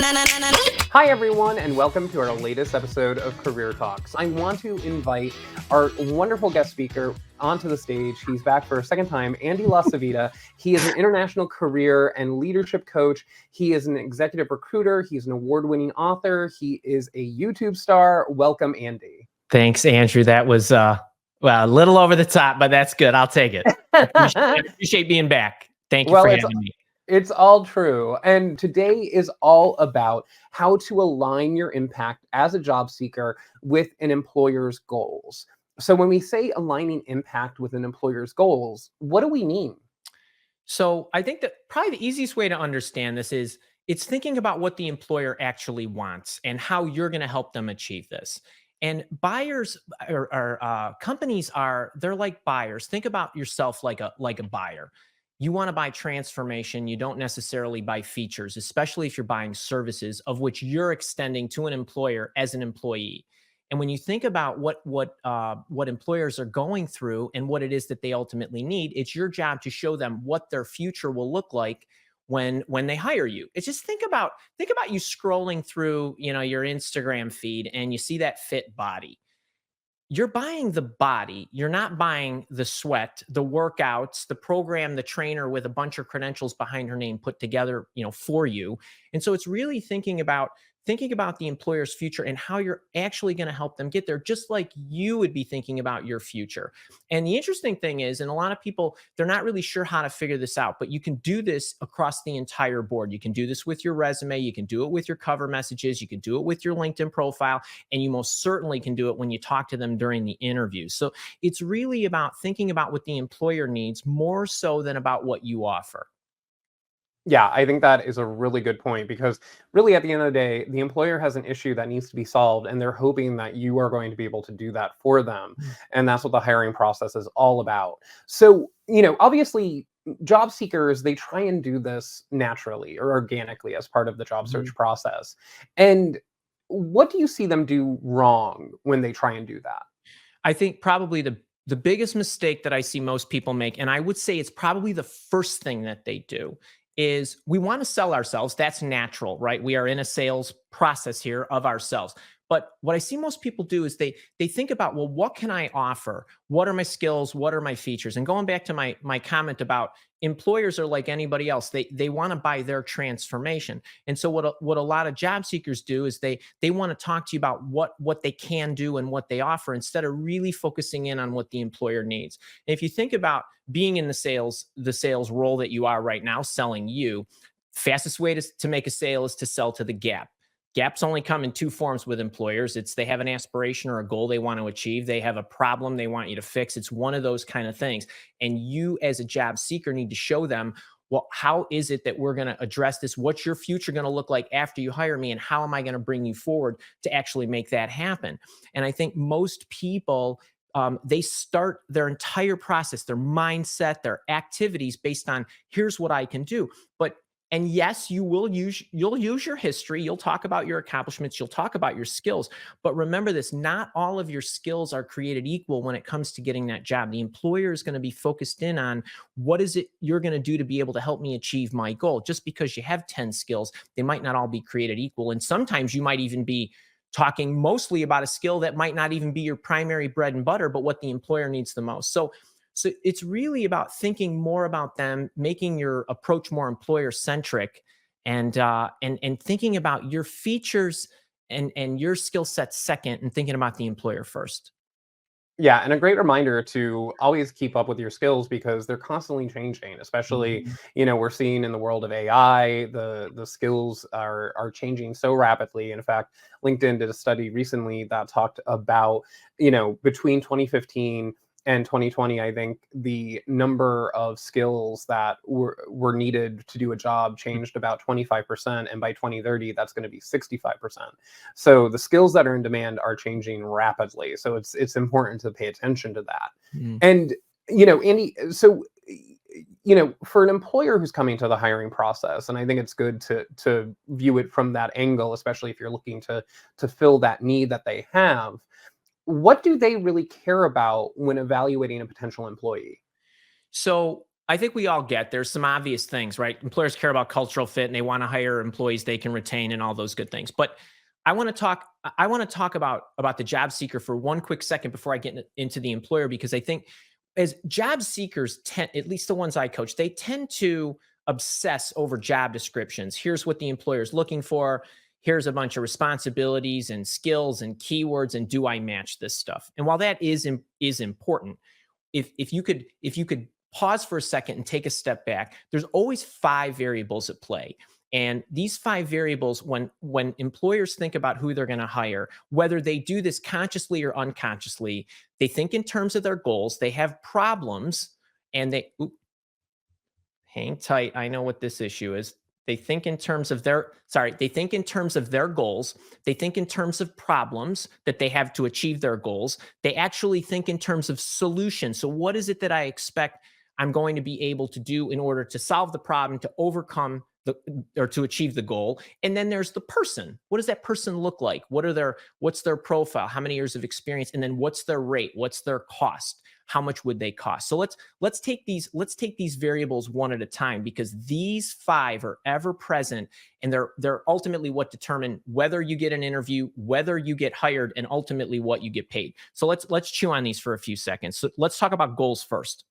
Hi, everyone, and welcome to our latest episode of Career Talks. I want to invite our wonderful guest speaker onto the stage. He's back for a second time, Andy LaCivita. He is an international career and leadership coach. He is an executive recruiter. He's an award-winning author. He is a YouTube star. Welcome, Andy. Thanks, Andrew. That was well, a little over the top, but that's good. I'll take it. I appreciate being back. Thank you for having me. It's all true. And today is all about how to align your impact as a job seeker with an employer's goals. So when we say aligning impact with an employer's goals, what do we mean? So I think that probably the easiest way to understand this is it's thinking about what the employer actually wants and how you're going to help them achieve this. And buyers or companies they're like buyers. Think about yourself like a buyer. You want to buy transformation. You don't necessarily buy features, especially if you're buying services of which you're extending to an employer as an employee. And when you think about what employers are going through and what it is that they ultimately need, it's your job to show them what their future will look like when they hire you. It's just think about you scrolling through, your Instagram feed and you see that fit body. You're buying the body. You're not buying the sweat, the workouts, the program, the trainer with a bunch of credentials behind her name put together, for you. And so it's really thinking about the employer's future and how you're actually going to help them get there, just like you would be thinking about your future. And the interesting thing is, and a lot of people, they're not really sure how to figure this out, but you can do this across the entire board. You can do this with your resume. You can do it with your cover messages. You can do it with your LinkedIn profile. And you most certainly can do it when you talk to them during the interview. So it's really about thinking about what the employer needs more so than about what you offer. Yeah, I think that is a really good point because really at the end of the day, the employer has an issue that needs to be solved and they're hoping that you are going to be able to do that for them. And that's what the hiring process is all about. So, obviously job seekers, they try and do this naturally or organically as part of the job search process. And what do you see them do wrong when they try and do that? I think probably the biggest mistake that I see most people make, and I would say it's probably the first thing that they do, is we want to sell ourselves. That's natural, right? We are in a sales process here of ourselves. But what I see most people do is they think about, well, what can I offer? What are my skills? What are my features? And going back to my comment about employers are like anybody else. They want to buy their transformation. And so what a lot of job seekers do is they want to talk to you about what they can do and what they offer instead of really focusing in on what the employer needs. And if you think about being in the sales role that you are right now, selling you, fastest way to make a sale is to sell to the gap. Gaps only come in two forms with employers. It's they have an aspiration or a goal they want to achieve. They have a problem they want you to fix. It's one of those kind of things. And you as a job seeker need to show them, well, how is it that we're going to address this? What's your future going to look like after you hire me? And how am I going to bring you forward to actually make that happen? And I think most people, they start their entire process, their mindset, their activities based on here's what I can do. And yes, you'll use your history. You'll talk about your accomplishments. You'll talk about your skills. But remember this, not all of your skills are created equal when it comes to getting that job. The employer is going to be focused in on what is it you're going to do to be able to help me achieve my goal. Just because you have 10 skills, they might not all be created equal. And sometimes you might even be talking mostly about a skill that might not even be your primary bread and butter, but what the employer needs the most. So it's really about thinking more about them, making your approach more employer centric, and thinking about your features and your skill set second, and thinking about the employer first. Yeah, and a great reminder to always keep up with your skills because they're constantly changing, especially, Mhm. we're seeing in the world of AI, the skills are changing so rapidly. In fact, LinkedIn did a study recently that talked about, between 2015 and 2020, I think the number of skills that were needed to do a job changed about 25%, and by 2030, that's going to be 65%. So the skills that are in demand are changing rapidly. So it's important to pay attention to that. Mm. And for an employer who's coming to the hiring process, and I think it's good to view it from that angle, especially if you're looking to fill that need that they have. What do they really care about when evaluating a potential employee? So I think we all get there's some obvious things, right? Employers care about cultural fit and they want to hire employees they can retain and all those good things. But I want to talk about the job seeker for one quick second before I get into the employer, because I think as job seekers tend, at least the ones I coach, they tend to obsess over job descriptions. Here's what the employer is looking for. Here's a bunch of responsibilities and skills and keywords, and do I match this stuff? And while that is important, if you could pause for a second and take a step back, there's always five variables at play. And these five variables, when employers think about who they're going to hire, whether they do this consciously or unconsciously, they think in terms of their goals. They have problems, and hang tight. I know what this issue is. They think in terms of they think in terms of their goals. They think in terms of problems that they have to achieve their goals. They actually think in terms of solutions. So what is it that I expect I'm going to be able to do in order to solve the problem, to overcome or to achieve the goal? And then there's the person. What does that person look like? What's their profile? How many years of experience? And then what's their rate? What's their cost? How much would they cost? So let's take these variables one at a time, because these five are ever present, and they're ultimately what determine whether you get an interview, whether you get hired, and ultimately what you get paid. So let's chew on these for a few seconds. So let's talk about goals first.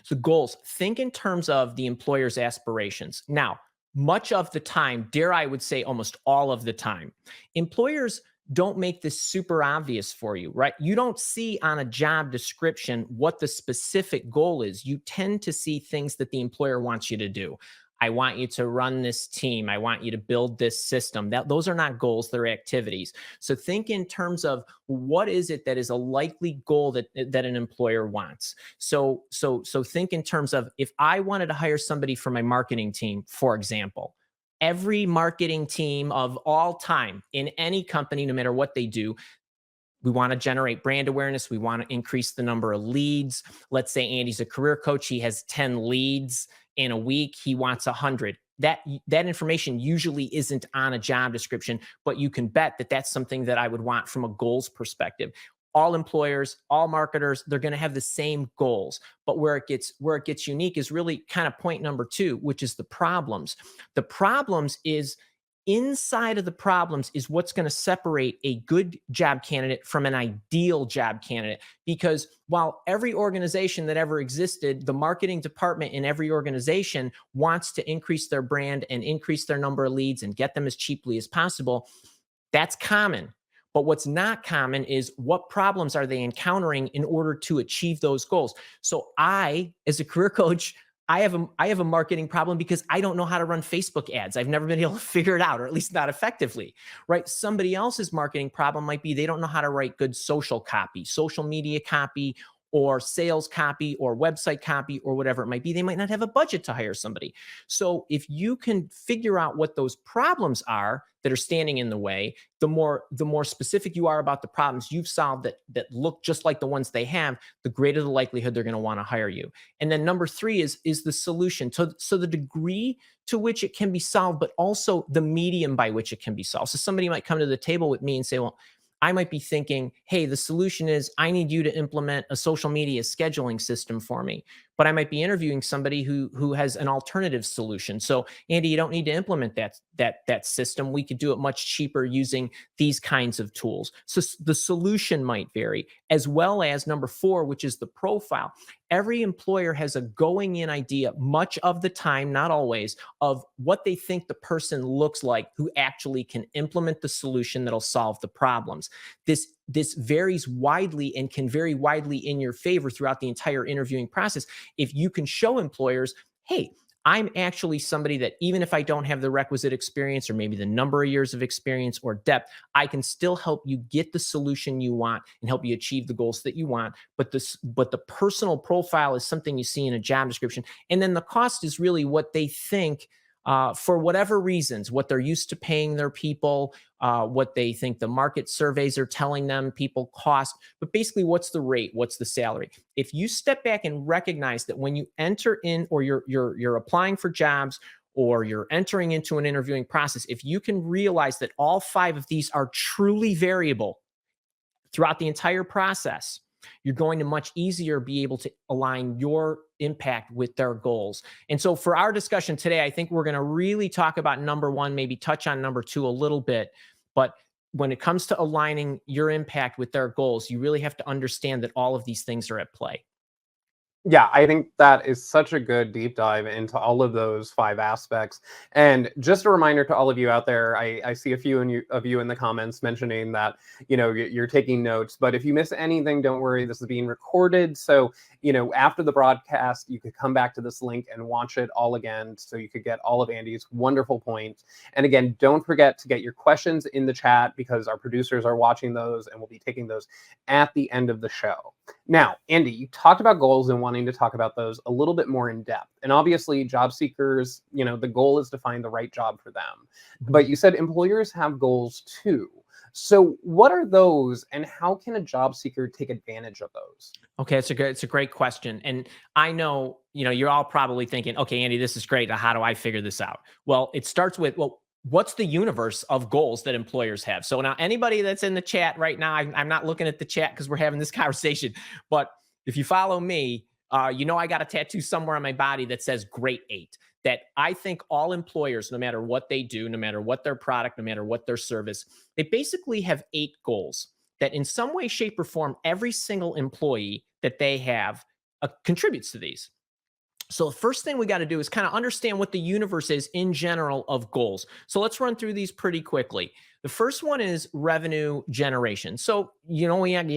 So goals, think in terms of the employer's aspirations. Now, much of the time, dare I would say almost all of the time, employers don't make this super obvious for you, right? You don't see on a job description what the specific goal is. You tend to see things that the employer wants you to do. I want you to run this team. I want you to build this system. Those are not goals, they're activities. So think in terms of what is it that is a likely goal that an employer wants. So think in terms of, if I wanted to hire somebody for my marketing team, for example, every marketing team of all time in any company, no matter what they do, we want to generate brand awareness. We want to increase the number of leads. Let's say Andy's a career coach. He has 10 leads in a week. He wants 100. That information usually isn't on a job description, but you can bet that that's something that I would want from a goals perspective. All employers, all marketers, they're going to have the same goals. But where it gets unique is really kind of point number two, which is the problems. The problems is inside of the problems is what's going to separate a good job candidate from an ideal job candidate. Because while every organization that ever existed, the marketing department in every organization wants to increase their brand and increase their number of leads and get them as cheaply as possible, that's common. But what's not common is what problems are they encountering in order to achieve those goals. So I, as a career coach, I have a marketing problem because I don't know how to run Facebook ads. I've never been able to figure it out, or at least not effectively, right? Somebody else's marketing problem might be they don't know how to write good social copy, social media copy, or sales copy, or website copy, or whatever it might be. They might not have a budget to hire somebody. So if you can figure out what those problems are that are standing in the way, the more specific you are about the problems you've solved that look just like the ones they have, the greater the likelihood they're going to want to hire you. And then number three is the solution. So the degree to which it can be solved, but also the medium by which it can be solved. So somebody might come to the table with me and say, well, I might be thinking, hey, the solution is I need you to implement a social media scheduling system for me. But I might be interviewing somebody who has an alternative solution. So, Andy, you don't need to implement that system. We could do it much cheaper using these kinds of tools. So the solution might vary, as well as number four, which is the profile. Every employer has a going in idea, much of the time, not always, of what they think the person looks like who actually can implement the solution that'll solve the problems. This varies widely and can vary widely in your favor throughout the entire interviewing process. If you can show employers, hey, I'm actually somebody that even if I don't have the requisite experience or maybe the number of years of experience or depth, I can still help you get the solution you want and help you achieve the goals that you want. But the personal profile is something you see in a job description. And then the cost is really what they think, for whatever reasons, what they're used to paying their people, what they think the market surveys are telling them people cost. But basically, what's the rate? What's the salary? If you step back and recognize that when you enter in, or you're applying for jobs, or you're entering into an interviewing process, if you can realize that all five of these are truly variable throughout the entire process, you're going to much easier be able to align your impact with their goals. And so for our discussion today, I think we're going to really talk about number one, maybe touch on number two a little bit. But when it comes to aligning your impact with their goals, you really have to understand that all of these things are at play. Yeah, I think that is such a good deep dive into all of those 5 aspects. And just a reminder to all of you out there, I see a few of you in the comments mentioning that, you're taking notes. But if you miss anything, don't worry, this is being recorded. So, after the broadcast, you could come back to this link and watch it all again. So you could get all of Andy's wonderful points. And again, don't forget to get your questions in the chat because our producers are watching those and we'll be taking those at the end of the show. Now, Andy, you talked about goals and wanting to talk about those a little bit more in depth. And obviously, job seekers, the goal is to find the right job for them. But you said employers have goals too. So what are those and how can a job seeker take advantage of those? Okay, it's a great question. And I know, you're all probably thinking, okay, Andy, this is great. How do I figure this out? Well, it starts with, what's the universe of goals that employers have? So now anybody that's in the chat right now, I'm not looking at the chat because we're having this conversation, but if you follow me, I got a tattoo somewhere on my body that says Great Eight. That I think all employers, no matter what they do, no matter what their product, no matter what their service, they basically have 8 goals that in some way, shape, or form, every single employee that they have contributes to these. So the first thing we got to do is kind of understand what the universe is in general of goals. So let's run through these pretty quickly. The first one is revenue generation. So, you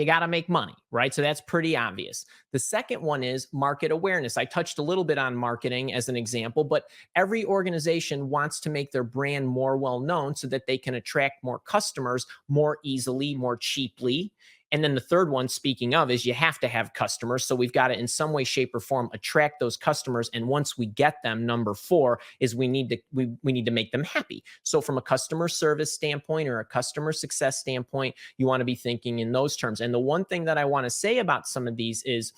got to make money, right? So that's pretty obvious. The second one is market awareness. I touched a little bit on marketing as an example, but every organization wants to make their brand more well known so that they can attract more customers more easily, more cheaply. And then the third one, speaking of, is you have to have customers. So we've got to, in some way, shape, or form, attract those customers. And once we get them, number 4 is we need to make them happy. So from a customer service standpoint or a customer success standpoint, you want to be thinking in those terms. And the one thing that I want to say about some of these is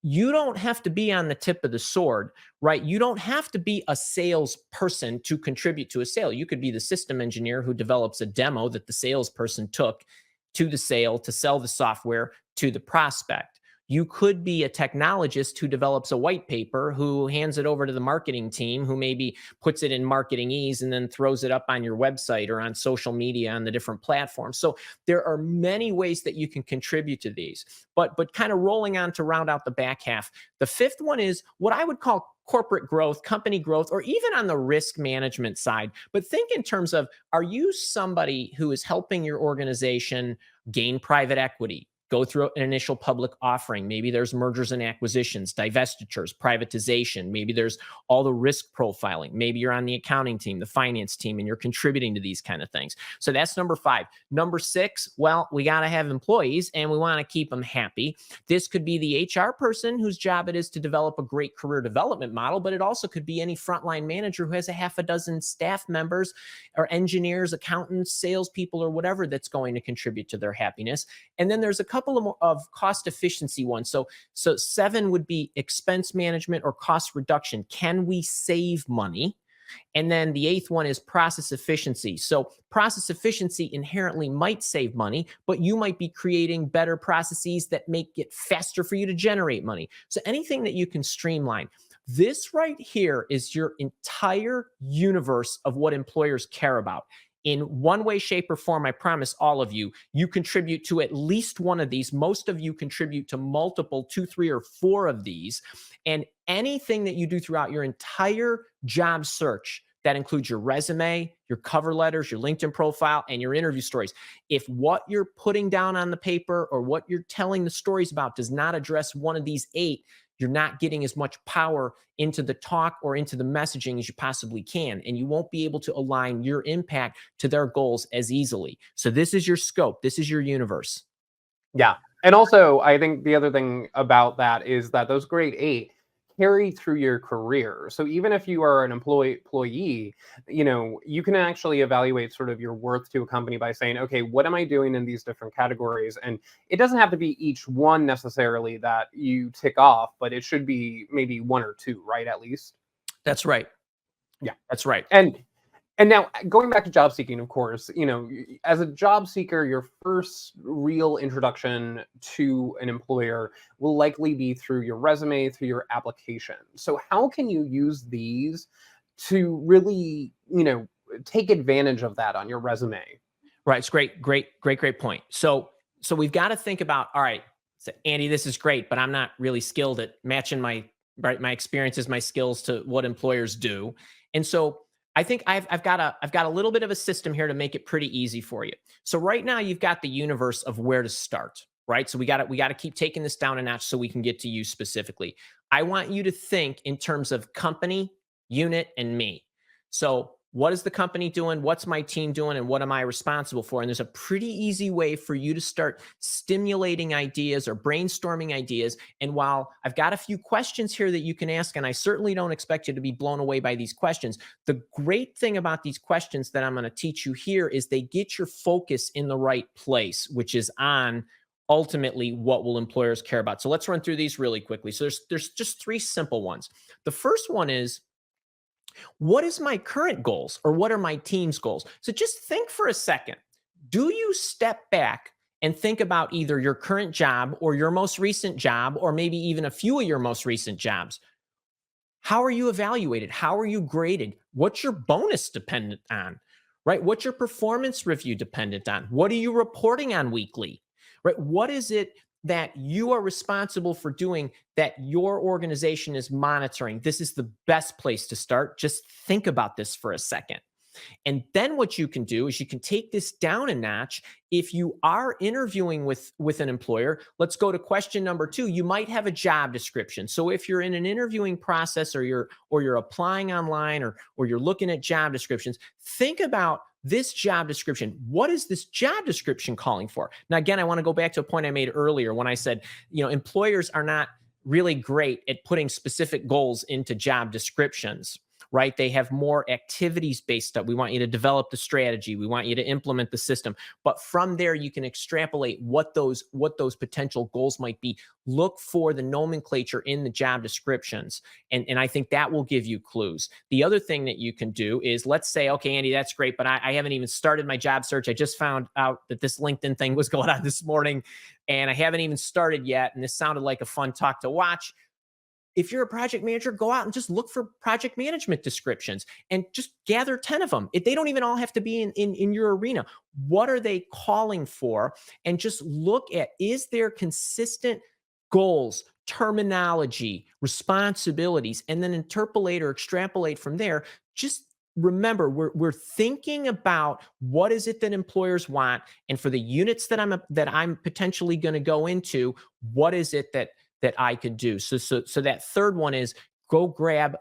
you don't have to be on the tip of the sword, right? You don't have to be a salesperson to contribute to a sale. You could be the system engineer who develops a demo that the salesperson took to the sale to sell the software to the prospect. You could be a technologist who develops a white paper, who hands it over to the marketing team, who maybe puts it in marketingese and then throws it up on your website or on social media on the different platforms. So there are many ways that you can contribute to these. But kind of rolling on to round out the back half, the fifth one is what I would call corporate growth, company growth, or even on the risk management side. But think in terms of, are you somebody who is helping your organization gain private equity, go through an initial public offering? Maybe there's mergers and acquisitions, divestitures, privatization. Maybe there's all the risk profiling. Maybe you're on the accounting team, the finance team, and you're contributing to these kind of things. So that's number 5. Number 6, well, we got to have employees and we want to keep them happy. This could be the HR person whose job it is to develop a great career development model, but it also could be any frontline manager who has a half a dozen staff members or engineers, accountants, salespeople, or whatever that's going to contribute to their happiness. And then there's a couple of cost efficiency ones. So 7 would be expense management or cost reduction. Can we save money? And then the 8th one is process efficiency. So process efficiency inherently might save money, but you might be creating better processes that make it faster for you to generate money. So anything that you can streamline. This right here is your entire universe of what employers care about. In one way, shape, or form, I promise all of you, you contribute to at least one of these. Most of you contribute to multiple, 2, 3, or 4 of these. And anything that you do throughout your entire job search, that includes your resume, your cover letters, your LinkedIn profile, and your interview stories. If what you're putting down on the paper or what you're telling the stories about does not address one of these 8, you're not getting as much power into the talk or into the messaging as you possibly can. And you won't be able to align your impact to their goals as easily. So this is your scope. This is your universe. Yeah. And also, I think the other thing about that is that those grade 8 carry through your career. So even if you are an employee, you can actually evaluate sort of your worth to a company by saying, okay, what am I doing in these different categories? And it doesn't have to be each one necessarily that you tick off, but it should be maybe 1 or 2, right? At least. That's right. Yeah, That's right. And And now going back to job seeking, of course, as a job seeker, your first real introduction to an employer will likely be through your resume, through your application. So how can you use these to really, take advantage of that on your resume? Right. It's great point. So we've got to think about, all right, so Andy, this is great, but I'm not really skilled at matching my experiences, my skills to what employers do. And so I think I've got a little bit of a system here to make it pretty easy for you. So right now you've got the universe of where to start, right? So we got to keep taking this down a notch so we can get to you specifically. I want you to think in terms of company, unit, and me. So what is the company doing? What's my team doing? And what am I responsible for? And there's a pretty easy way for you to start stimulating ideas or brainstorming ideas. And while I've got a few questions here that you can ask, and I certainly don't expect you to be blown away by these questions, the great thing about these questions that I'm going to teach you here is they get your focus in the right place, which is on ultimately what will employers care about. So let's run through these really quickly. So there's just three simple ones. The first one is, what is my current goals or what are my team's goals? So just think for a second. Do you step back and think about either your current job or your most recent job, or maybe even a few of your most recent jobs? How are you evaluated? How are you graded? What's your bonus dependent on? Right? What's your performance review dependent on? What are you reporting on weekly? Right? What is it that you are responsible for doing that your organization is monitoring? This is the best place to start. Just think about this for a second. And then what you can do is you can take this down a notch. If you are interviewing with an employer, let's go to question number 2. You might have a job description. So if you're in an interviewing process, or you're applying online, or you're looking at job descriptions, think about this job description. What is this job description calling for? Now, again, I want to go back to a point I made earlier when I said, employers are not really great at putting specific goals into job descriptions, right? They have more activities based stuff. We want you to develop the strategy. We want you to implement the system. But from there, you can extrapolate what those potential goals might be. Look for the nomenclature in the job descriptions. And I think that will give you clues. The other thing that you can do is, let's say, okay, Andy, that's great, but I haven't even started my job search. I just found out that this LinkedIn thing was going on this morning, and I haven't even started yet. And this sounded like a fun talk to watch. If you're a project manager, go out and just look for project management descriptions and just gather 10 of them. They don't even all have to be in your arena. What are they calling for? And just look at, is there consistent goals, terminology, responsibilities, and then interpolate or extrapolate from there. Just remember, we're thinking about what is it that employers want, and for the units that I'm potentially going to go into, what is it that I could do. So that third one is, go grab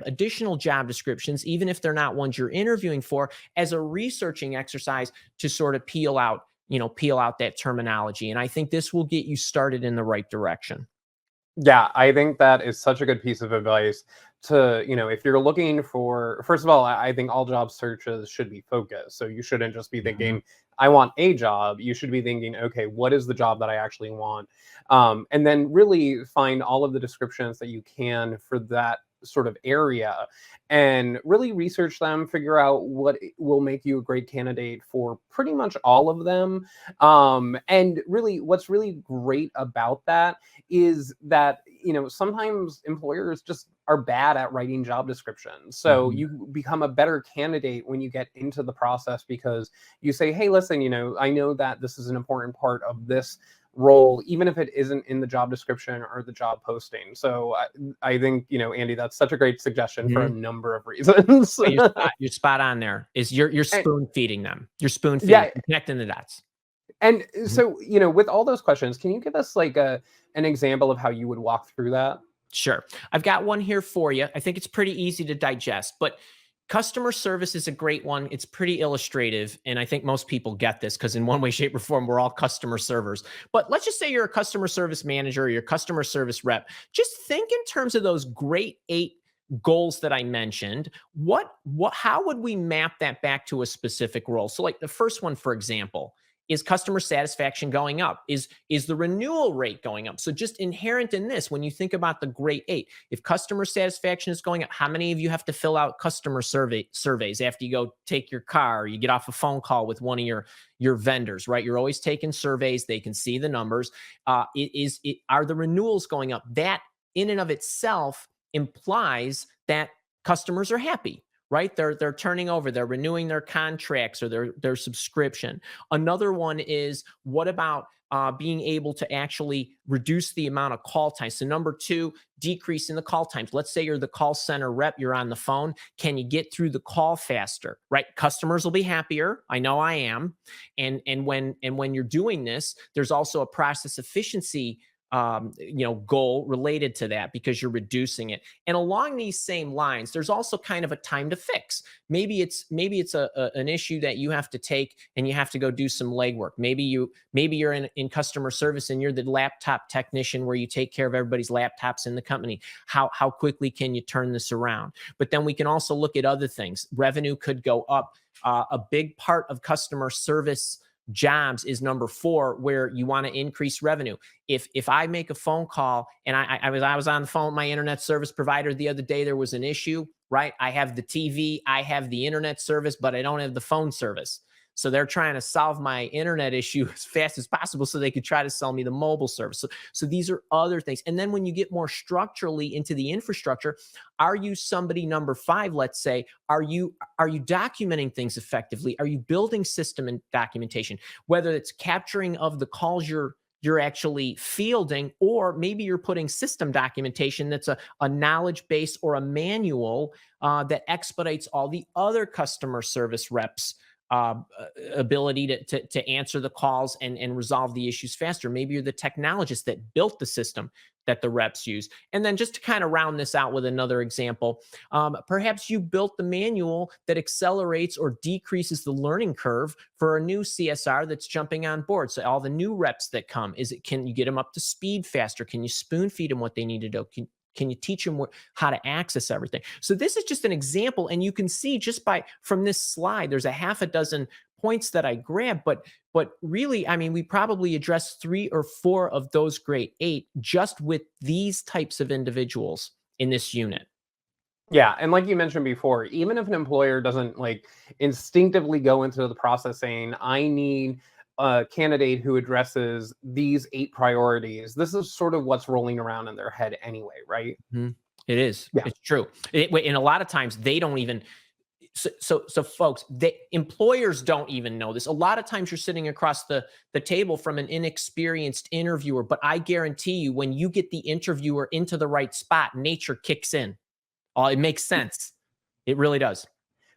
additional job descriptions, even if they're not ones you're interviewing for, as a researching exercise to sort of peel out that terminology. And I think this will get you started in the right direction. Yeah, I think that is such a good piece of advice to, if you're looking for, first of all, I think all job searches should be focused. So you shouldn't just be Mhm. thinking, I want a job. You should be thinking, okay, what is the job that I actually want? And then really find all of the descriptions that you can for that sort of area and really research them, figure out what will make you a great candidate for pretty much all of them. And really, what's really great about that is that sometimes employers just are bad at writing job descriptions, so Mhm. you become a better candidate when you get into the process, because you say, hey, listen, I know that this is an important part of this role, even if it isn't in the job description or the job posting. So I think, Andy, that's such a great suggestion for a Mhm. number of reasons. You're spot on there. Is you're And spoon feeding them. You're spoon feeding, yeah, connecting the dots. and Mhm. so, with all those questions, can you give us like an example of how you would walk through that? Sure. I've got one here for you. I think it's pretty easy to digest, but customer service is a great one. It's pretty illustrative. And I think most people get this because, in one way, shape, or form, we're all customer servers. But let's just say you're a customer service manager or you're a customer service rep. Just think in terms of those great 8 goals that I mentioned. How would we map that back to a specific role? So, like the first one, for example, Is customer satisfaction going up? Is the renewal rate going up? So just inherent in this, when you think about the great eight, if customer satisfaction is going up, how many of you have to fill out customer surveys after you go take your car, or you get off a phone call with one of your vendors, right? You're always taking surveys. They can see the numbers. Are the renewals going up? That in and of itself implies that customers are happy, right? They're turning over, they're renewing their contracts or their subscription. Another one is, what about being able to actually reduce the amount of call time? So number two, decreasing the call times. Let's say you're the call center rep, you're on the phone. Can you get through the call faster, right? Customers will be happier. I know I am. And when you're doing this, there's also a process efficiency goal related to that, because you're reducing it. And along these same lines, there's also kind of a time to fix. Maybe it's an issue that you have to take and you have to go do some legwork. Maybe you're in customer service and you're the laptop technician where you take care of everybody's laptops in the company. How quickly can you turn this around? But then we can also look at other things. Revenue could go up. A big part of customer service jobs is number four, where you want to increase revenue. If I make a phone call and I was on the phone with my internet service provider the other day, there was an issue, right? I have the TV, I have the internet service, but I don't have the phone service. So they're trying to solve my internet issue as fast as possible so they could try to sell me the mobile service. So these are other things. And then when you get more structurally into the infrastructure, are you somebody, number five, let's say, are you documenting things effectively? Are you building system and documentation, whether it's capturing of the calls you're actually fielding, or maybe you're putting system documentation that's a knowledge base or a manual that expedites all the other customer service reps ability to answer the calls and resolve the issues faster. Maybe you're the technologist that built the system that the reps use. And then just to kind of round this out with another example, perhaps you built the manual that accelerates or decreases the learning curve for a new CSR that's jumping on board. So all the new reps that come, can you get them up to speed faster? Can you spoon feed them what they need to do? Can you teach them how to access everything? So this is just an example, and you can see just from this slide, there's a half a dozen points that I grabbed, but really, I mean, we probably addressed 3 or 4 of those great 8 just with these types of individuals in this unit. Yeah, and like you mentioned before, even if an employer doesn't like instinctively go into the process saying, I need a candidate who addresses these 8 priorities, this is sort of what's rolling around in their head anyway, right? Mm-hmm. It is. Yeah. It's true. And a lot of times they don't even. So folks, employers don't even know this. A lot of times you're sitting across the table from an inexperienced interviewer, but I guarantee you, when you get the interviewer into the right spot, nature kicks in. It makes sense. It really does.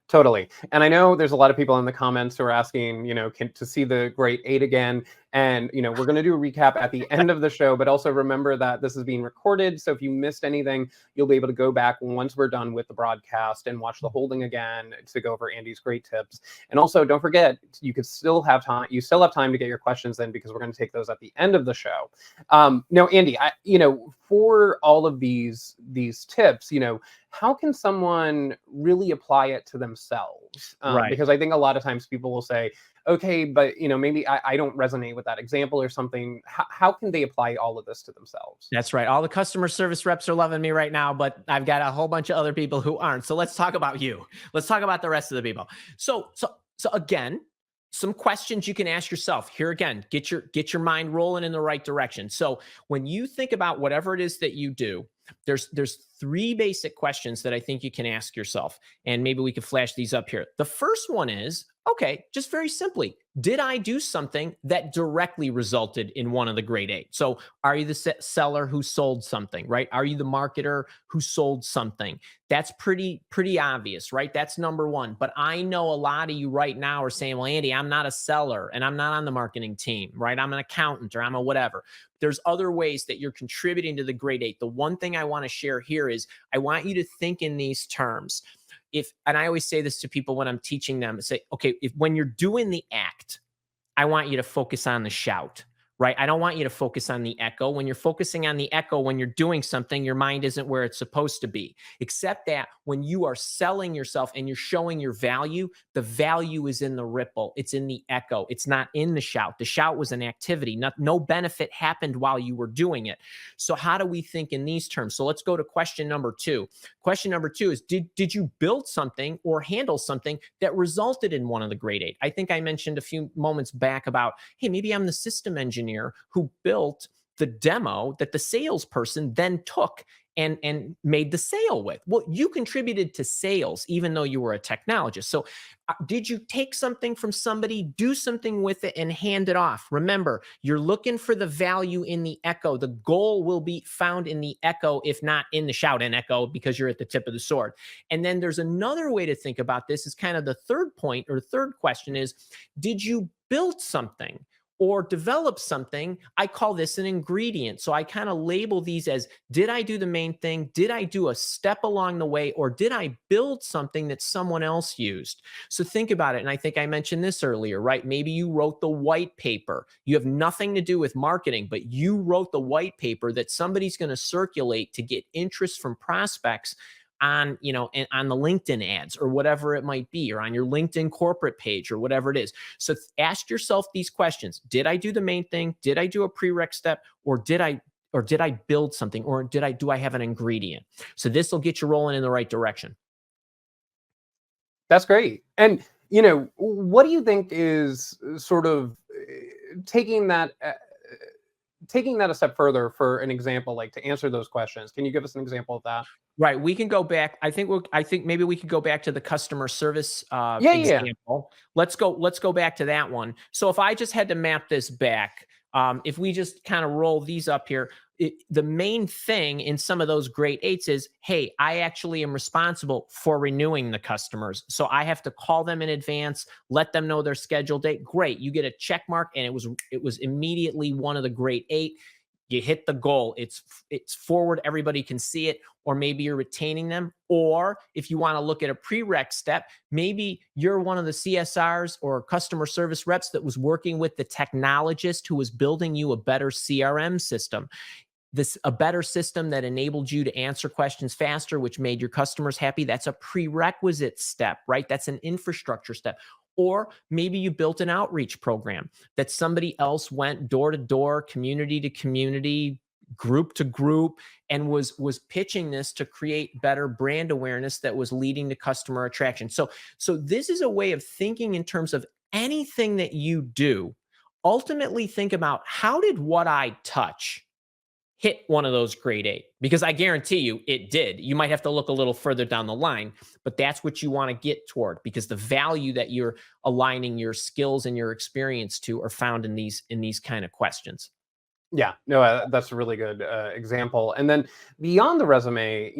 Totally. And I know there's a lot of people in the comments who are asking, to see the great 8 again. And, we're going to do a recap at the end of the show, but also remember that this is being recorded. So if you missed anything, you'll be able to go back once we're done with the broadcast and watch the whole thing again to go over Andy's great tips. And also don't forget, you still have time to get your questions in, because we're going to take those at the end of the show. Now, Andy, for all of these tips, how can someone really apply it to themselves? Right. Because I think a lot of times people will say, okay, but maybe I don't resonate with that example or something. How can they apply all of this to themselves? That's right. All the customer service reps are loving me right now, but I've got a whole bunch of other people who aren't. So let's talk about you. Let's talk about the rest of the people. So again, some questions you can ask yourself. Here again, get your mind rolling in the right direction. So when you think about whatever it is that you do, there's 3 basic questions that I think you can ask yourself. And maybe we could flash these up here. The first one is, okay, just very simply, did I do something that directly resulted in one of the great 8? So are you the seller who sold something, right? Are you the marketer who sold something? That's pretty obvious, right? That's number 1. But I know a lot of you right now are saying, well, Andy, I'm not a seller and I'm not on the marketing team, right? I'm an accountant or I'm a whatever. There's other ways that you're contributing to the great 8. The one thing I want to share here is I want you to think in these terms. And I always say this to people when I'm teaching them, say, okay, when you're doing the act, I want you to focus on the shout, right? I don't want you to focus on the echo. When you're focusing on the echo, when you're doing something, your mind isn't where it's supposed to be. Except that when you are selling yourself and you're showing your value, the value is in the ripple. It's in the echo. It's not in the shout. The shout was an activity. No benefit happened while you were doing it. So how do we think in these terms? So let's go to question number 2. Question number 2 is, did you build something or handle something that resulted in one of the grade 8? I think I mentioned a few moments back about, hey, maybe I'm the system engineer who built the demo that the salesperson then took and made the sale with. Well, you contributed to sales even though you were a technologist. So did you take something from somebody, do something with it, and hand it off? Remember, you're looking for the value in the echo. The goal will be found in the echo, if not in the shout and echo, because you're at the tip of the sword. And then there's another way to think about this, is kind of the third point, or third question is, did you build something or develop something? I call this an ingredient. So I kind of label these as, did I do the main thing? Did I do a step along the way? Or did I build something that someone else used? So think about it. And I think I mentioned this earlier, right? Maybe you wrote the white paper. You have nothing to do with marketing, but you wrote the white paper that somebody's going to circulate to get interest from prospects on, on the LinkedIn ads or whatever it might be, or on your LinkedIn corporate page or whatever it is. So ask yourself these questions. Did I do the main thing? Did I do a prereq step? Or did I build something? Or do I have an ingredient? So this will get you rolling in the right direction. That's great. And what do you think is sort of taking that a step further for an example, like to answer those questions? Can you give us an example of that? Right. We can go back. I think maybe we could go back to the customer service Yeah, yeah. example. Let's go back to that one. So if I just had to map this back, if we just kind of roll these up here, the main thing in some of those grade 8s is, hey, I actually am responsible for renewing the customers. So I have to call them in advance, let them know their scheduled date. Great. You get a check mark, and it was immediately one of the grade 8. You hit the goal. It's forward. Everybody can see it. Or maybe you're retaining them. Or if you want to look at a prereq step, maybe you're one of the CSRs or customer service reps that was working with the technologist who was building you a better CRM system. A better system that enabled you to answer questions faster, which made your customers happy. That's a prerequisite step, right? That's an infrastructure step. Or maybe you built an outreach program that somebody else went door to door, community to community, group to group, and was pitching this to create better brand awareness that was leading to customer attraction. So this is a way of thinking in terms of anything that you do. Ultimately, think about, how did what I touch hit one of those grade 8? Because I guarantee you it did. You might have to look a little further down the line, but that's what you want to get toward, because the value that you're aligning your skills and your experience to are found in these kind of questions. Yeah, no, that's a really good example. And then beyond the resume,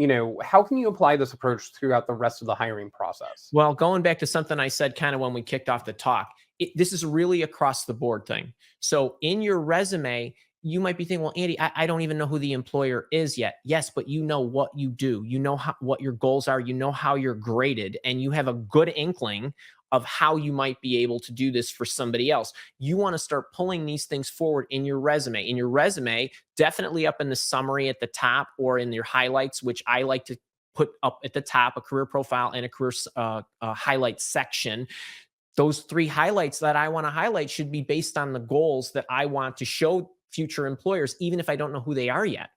how can you apply this approach throughout the rest of the hiring process? Well, going back to something I said kind of when we kicked off the talk, this is really across the board thing. So in your resume, you might be thinking, well, Andy, I don't even know who the employer is yet. Yes, but you know what you do. You know what your goals are. You know how you're graded, and you have a good inkling of how you might be able to do this for somebody else. You want to start pulling these things forward in your resume. In your resume, definitely up in the summary at the top, or in your highlights, which I like to put up at the top, a career profile and a career highlight section. Those 3 highlights that I want to highlight should be based on the goals that I want to show future employers, even if I don't know who they are yet.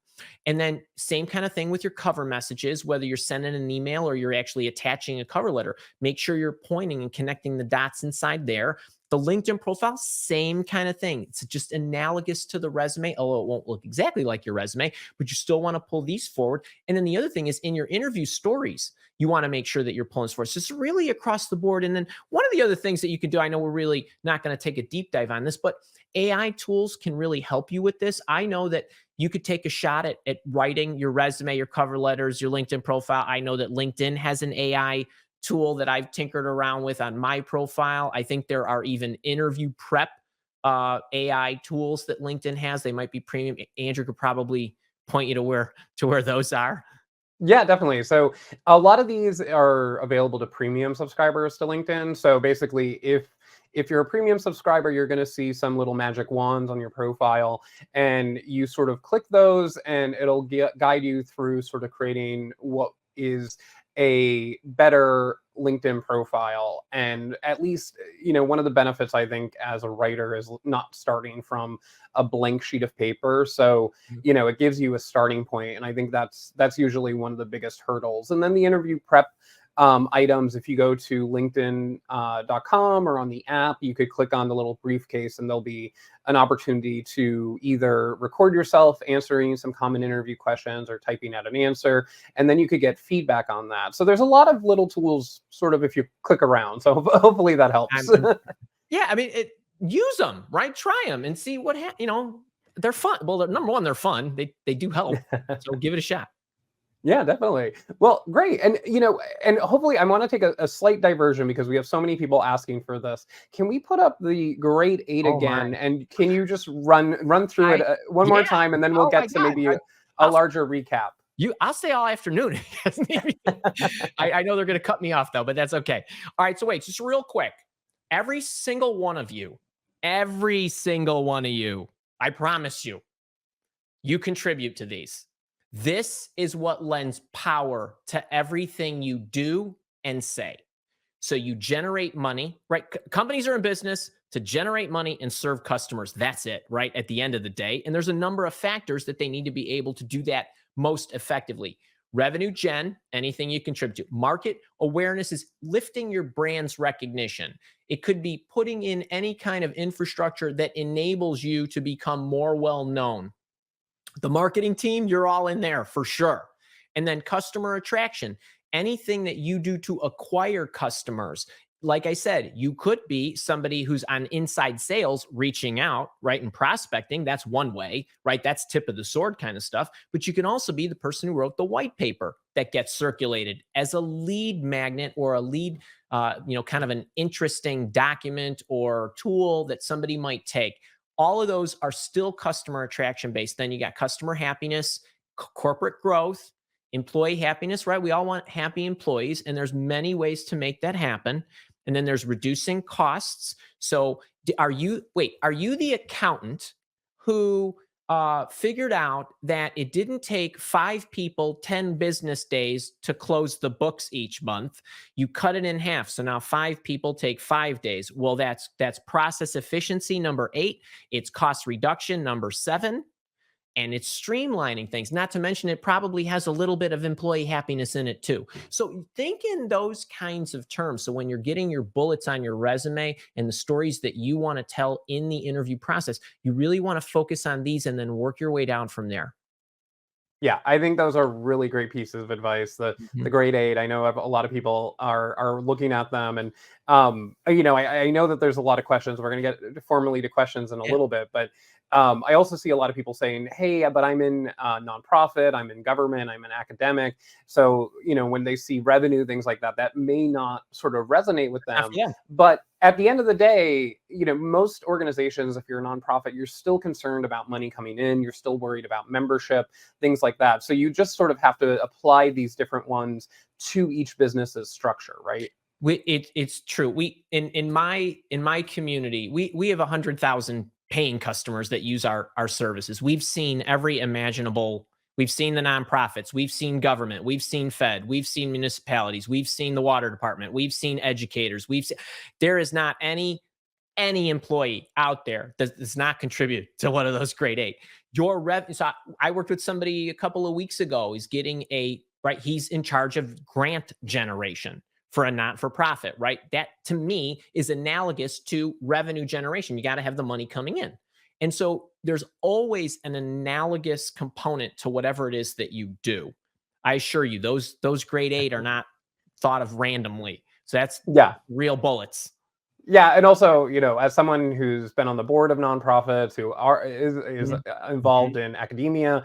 And then same kind of thing with your cover messages, whether you're sending an email or you're actually attaching a cover letter. Make sure you're pointing and connecting the dots inside there. The LinkedIn profile, same kind of thing. It's just analogous to the resume, although it won't look exactly like your resume, but you still want to pull these forward. And then the other thing is, in your interview stories, you want to make sure that you're pulling forward. So it's really across the board. And then one of the other things that you can do, I know we're really not going to take a deep dive on this, but AI tools can really help you with this. I know that you could take a shot at writing your resume, your cover letters, your LinkedIn profile. I know that LinkedIn has an AI tool that I've tinkered around with on my profile. I think there are even interview prep AI tools that LinkedIn has. They might be premium. Andrew could probably point you to where those are. Yeah, definitely. So a lot of these are available to premium subscribers to LinkedIn. So basically, if if you're a premium subscriber, you're going to see some little magic wands on your profile, and you sort of click those, and it'll guide you through sort of creating what is a better LinkedIn profile. And at least, one of the benefits I think as a writer is not starting from a blank sheet of paper. So, it gives you a starting point. And I think that's usually one of the biggest hurdles. And then the interview prep items, if you go to linkedin.com or on the app, you could click on the little briefcase, and there'll be an opportunity to either record yourself answering some common interview questions or typing out an answer, and then you could get feedback on that. So there's a lot of little tools sort of if you click around. So hopefully that helps. Yeah, I mean, use them, right? Try them and see what they're fun. Well, number one, they're fun. They do help. So give it a shot. Yeah, definitely. Well, great. And, and hopefully I want to take a slight diversion because we have so many people asking for this. Can we put up the grade 8 Oh my. again? And can you just run through it one more Yeah. time, and then we'll Oh my get to God. maybe a larger recap. I'll stay all afternoon. I know they're going to cut me off though, but that's okay. All right. So wait, just real quick. Every single one of you, I promise you contribute to these. This is what lends power to everything you do and say. So you generate money, right? Companies are in business to generate money and serve customers. That's it, right? At the end of the day. And there's a number of factors that they need to be able to do that most effectively. Revenue gen, anything you contribute to. Market awareness is lifting your brand's recognition. It could be putting in any kind of infrastructure that enables you to become more well known. The marketing team, you're all in there for sure. And then customer attraction, anything that you do to acquire customers. Like I said, you could be somebody who's on inside sales reaching out, right? And prospecting. That's one way, right? That's tip of the sword kind of stuff. But you can also be the person who wrote the white paper that gets circulated as a lead magnet or a lead, kind of an interesting document or tool that somebody might take. All of those are still customer attraction based. Then you got customer happiness, corporate growth, employee happiness, right? We all want happy employees, and there's many ways to make that happen. And then there's reducing costs. So are you the accountant who figured out that it didn't take 5 people 10 business days to close the books each month? You cut it in half. So now 5 people take 5 days. Well, that's process efficiency, number 8. It's cost reduction, number 7. And it's streamlining things. Not to mention, it probably has a little bit of employee happiness in it too. So think in those kinds of terms. So when you're getting your bullets on your resume and the stories that you want to tell in the interview process, you really want to focus on these and then work your way down from there. Yeah, I think those are really great pieces of advice. The grade 8, I know a lot of people are looking at them, and I know that there's a lot of questions. We're going to get formally to questions in a little bit, but I also see a lot of people saying, "Hey, but I'm in nonprofit, I'm in government, I'm an academic." So when they see revenue, things like that, that may not sort of resonate with them. Yeah. But at the end of the day, most organizations, if you're a nonprofit, you're still concerned about money coming in. You're still worried about membership, things like that. So you just sort of have to apply these different ones to each business's structure, right? It's true. We in my community, we have 100,000 paying customers that use our services. We've seen every imaginable. We've seen the nonprofits, we've seen government, we've seen Fed, we've seen municipalities, we've seen the water department, we've seen educators. There is not any employee out there that does not contribute to one of those grade 8. So I worked with somebody a couple of weeks ago. He's getting he's in charge of grant generation for a not-for-profit, right? That to me is analogous to revenue generation. You got to have the money coming in. And so there's always an analogous component to whatever it is that you do. I assure you, those grade 8 are not thought of randomly. So that's real bullets. Yeah, and also, as someone who's been on the board of nonprofits, who is involved in academia,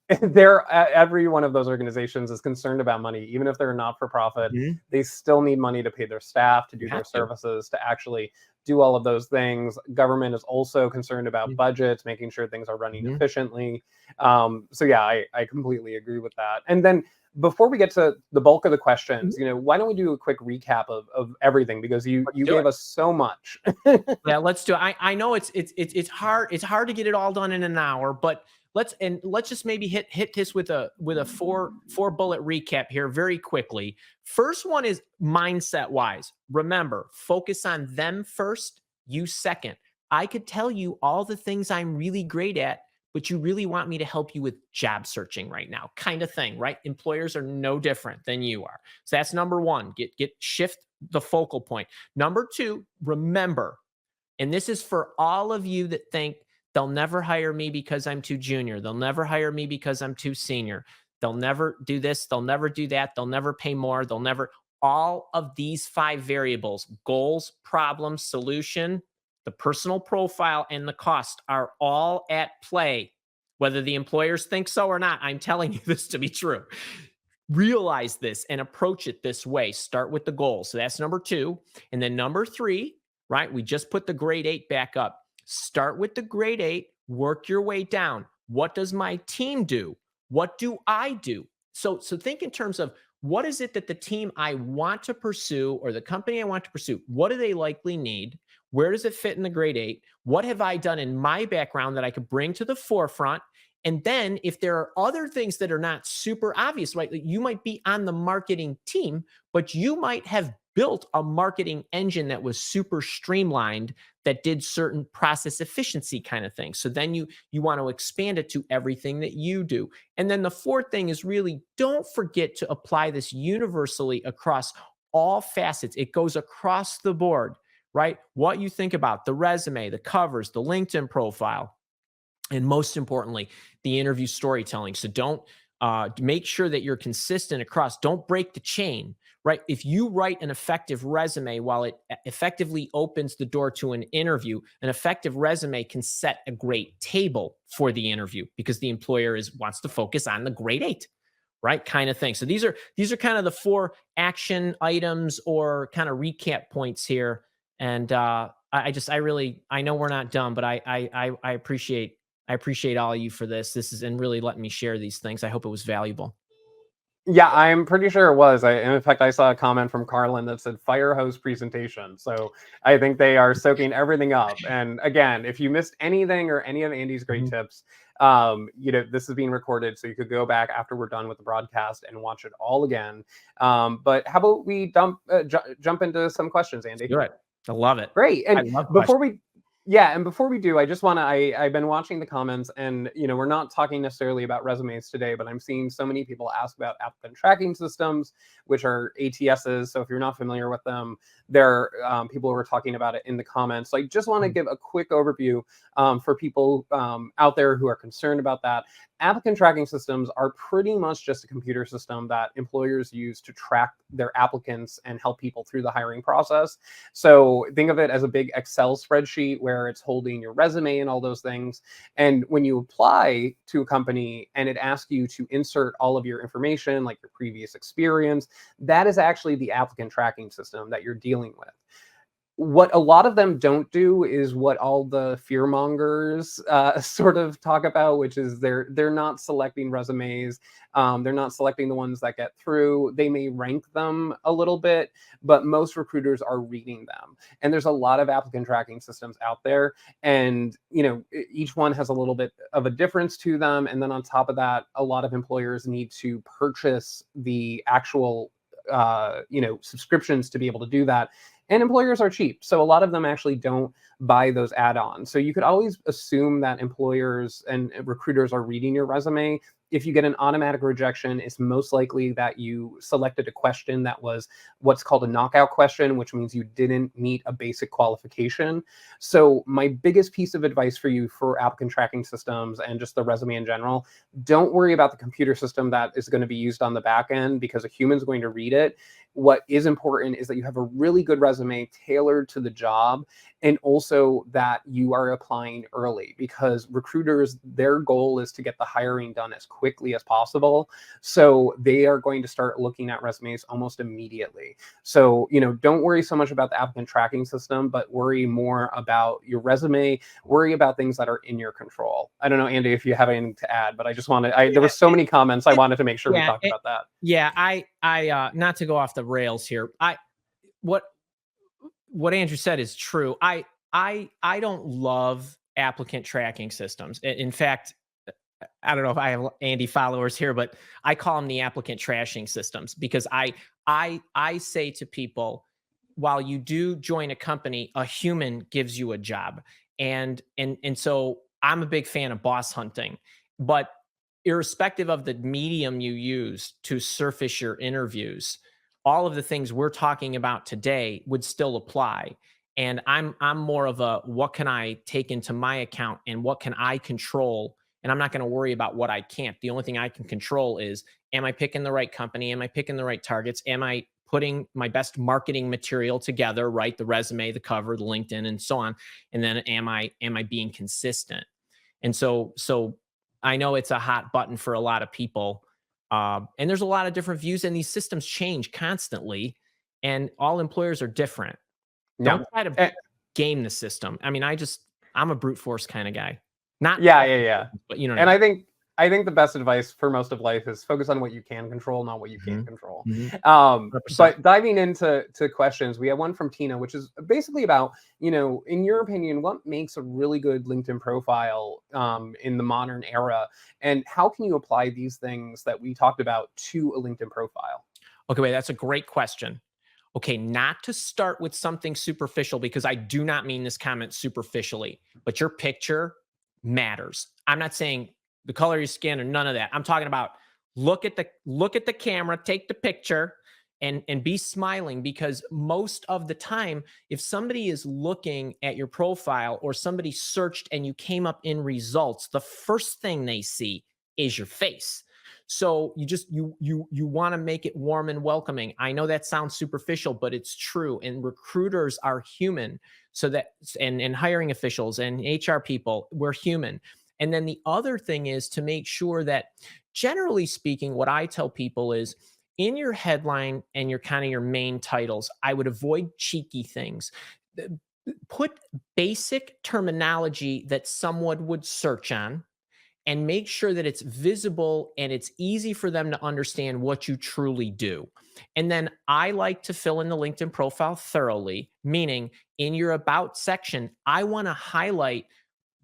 every one of those organizations is concerned about money. Even if they're not for profit, they still need money to pay their staff, to do their services, to actually do all of those things. Government is also concerned about budgets, making sure things are running efficiently. So yeah, I completely agree with that. And then before we get to the bulk of the questions, Mhm. why don't we do a quick recap of everything, because Let's you do gave it. us so much. Yeah, let's do it. I know it's hard. It's hard to get it all done in an hour, but let's just maybe hit this with a four bullet recap here very quickly. First one is mindset wise. Remember, focus on them first, you second. I could tell you all the things I'm really great at, but you really want me to help you with job searching right now, kind of thing, right? Employers are no different than you are. So that's number one. Get shift the focal point. Number two, remember, and this is for all of you that think they'll never hire me because I'm too junior. They'll never hire me because I'm too senior. They'll never do this. They'll never do that. They'll never pay more. They'll never. All of these five variables: goals, problem, solution, the personal profile, and the cost are all at play. Whether the employers think so or not, I'm telling you this to be true. Realize this and approach it this way. Start with the goal. So that's number two. And then number three, right? We just put the grade 8 back up. Start with the grade 8, work your way down. What does my team do? What do I do? So think in terms of what is it that the team I want to pursue or the company I want to pursue, what do they likely need? Where does it fit in the grade 8? What have I done in my background that I could bring to the forefront? And then if there are other things that are not super obvious, right? Like you might be on the marketing team, but you might have built a marketing engine that was super streamlined that did certain process efficiency kind of things. So then you want to expand it to everything that you do. And then the fourth thing is really don't forget to apply this universally across all facets. It goes across the board, right? What you think about the resume, the covers, the LinkedIn profile, and most importantly, the interview storytelling. So don't make sure that you're consistent across. Don't break the chain, right? If you write an effective resume, while it effectively opens the door to an interview, an effective resume can set a great table for the interview because the employer wants to focus on the grade 8, right? Kind of thing. So these are kind of the four action items or kind of recap points here. And I know we're not done, but I appreciate all of you for this. This is and really letting me share these things. I hope it was valuable. Yeah, I'm pretty sure it was. In fact, I saw a comment from Carlin that said fire hose presentation. So I think they are soaking everything up. And again, if you missed anything or any of Andy's great Mhm. tips, this is being recorded, so you could go back after we're done with the broadcast and watch it all again. But how about we jump into some questions, Let's Andy? do it. I love it. Great. I And love before questions. we yeah, and before we do, I just want to I've been watching the comments, and we're not talking necessarily about resumes today, but I'm seeing so many people ask about applicant tracking systems, which are ATSs. So if you're not familiar with them, there people who are talking about it in the comments. So I just want to give a quick overview for people out there who are concerned about that. Applicant tracking systems are pretty much just a computer system that employers use to track their applicants and help people through the hiring process. So think of it as a big Excel spreadsheet where it's holding your resume and all those things. And when you apply to a company and it asks you to insert all of your information, like your previous experience, that is actually the applicant tracking system that you're dealing with. What a lot of them don't do is what all the fear mongers sort of talk about, which is they're not selecting resumes. They're not selecting the ones that get through. They may rank them a little bit, but most recruiters are reading them. And there's a lot of applicant tracking systems out there, and each one has a little bit of a difference to them. And then on top of that, a lot of employers need to purchase the actual subscriptions to be able to do that, and employers are cheap, so a lot of them actually don't buy those add-ons. So you could always assume that employers and recruiters are reading your resume. If you get an automatic rejection, it's most likely that you selected a question that was what's called a knockout question, which means you didn't meet a basic qualification. So my biggest piece of advice for you for applicant tracking systems and just the resume in general, don't worry about the computer system that is going to be used on the back end, because a human's going to read it. what is important is that you have a really good resume tailored to the job, and also that you are applying early, because recruiters, their goal is to get the hiring done as quickly as possible. So they are going to start looking at resumes almost immediately. So, don't worry so much about the applicant tracking system, but worry more about your resume, worry about things that are in your control. I don't know, Andy, if you have anything to add, but I just wanted, there were so many comments. I It, wanted to make sure we yeah, talked about that. yeah. Not to go off the rails here. What what Andrew said is true. I don't love applicant tracking systems. In fact, I don't know if I have Andy followers here, but I call them the applicant trashing systems, because I say to people, while you do join a company, a human gives you a job. And so I'm a big fan of boss hunting, but irrespective of the medium you use to surface your interviews, all of the things we're talking about today would still apply. And I'm more of a, what can I take into my account and what can I control, and I'm not going to worry about what I can't. The only thing I can control is, am I picking the right company? Am I picking the right targets? Am I putting my best marketing material together, right? The resume, the cover, the LinkedIn, and so on. And then am I being consistent? And so I know it's a hot button for a lot of people. And there's a lot of different views, and these systems change constantly, and all employers are different. Yeah. Don't try to game the system. I mean, I'm a brute force kind of guy. Not Yeah, all, yeah, yeah. but you know what I And mean. I think the best advice for most of life is focus on what you can control, not what you can't Mhm, control. mhm, 100%. But diving into questions, we have one from Tina, which is basically about, in your opinion, what makes a really good LinkedIn profile in the modern era, and how can you apply these things that we talked about to a LinkedIn profile? Okay, wait, that's a great question. Okay, not to start with something superficial, because I do not mean this comment superficially, but your picture matters. I'm not saying the color of your skin or none of that. I'm talking about, look at the camera, take the picture, and be smiling, because most of the time, if somebody is looking at your profile, or somebody searched and you came up in results, the first thing they see is your face. So you want to make it warm and welcoming. I know that sounds superficial, but it's true. And recruiters are human. So that, and hiring officials and HR people, we're human. And then the other thing is to make sure that, generally speaking, what I tell people is, in your headline and your kind of your main titles, I would avoid cheeky things. Put basic terminology that someone would search on, and make sure that it's visible and it's easy for them to understand what you truly do. And then I like to fill in the LinkedIn profile thoroughly, meaning, in your about section, I want to highlight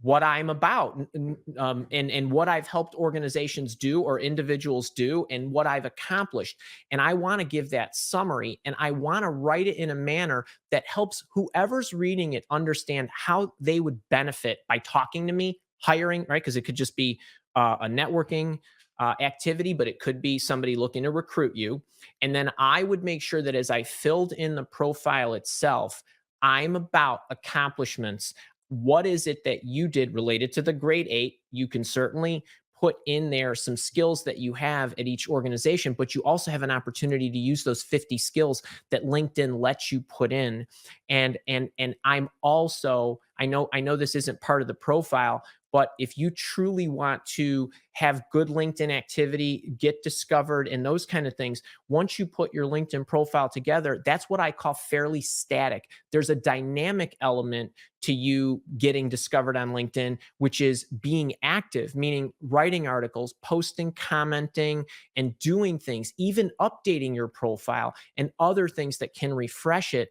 what I'm about, and what I've helped organizations do or individuals do, and what I've accomplished. And I want to give that summary, and I want to write it in a manner that helps whoever's reading it understand how they would benefit by talking to me, hiring, right? Because it could just be a networking activity, but it could be somebody looking to recruit you. And then I would make sure that as I filled in the profile itself, I'm about accomplishments. What is it that you did related to the grade 8? You can certainly put in there some skills that you have at each organization, but you also have an opportunity to use those 50 skills that LinkedIn lets you put in. And I'm also, I know this isn't part of the profile, but if you truly want to have good LinkedIn activity, get discovered, and those kind of things, once you put your LinkedIn profile together, that's what I call fairly static. There's a dynamic element to you getting discovered on LinkedIn, which is being active, meaning writing articles, posting, commenting, and doing things, even updating your profile and other things that can refresh it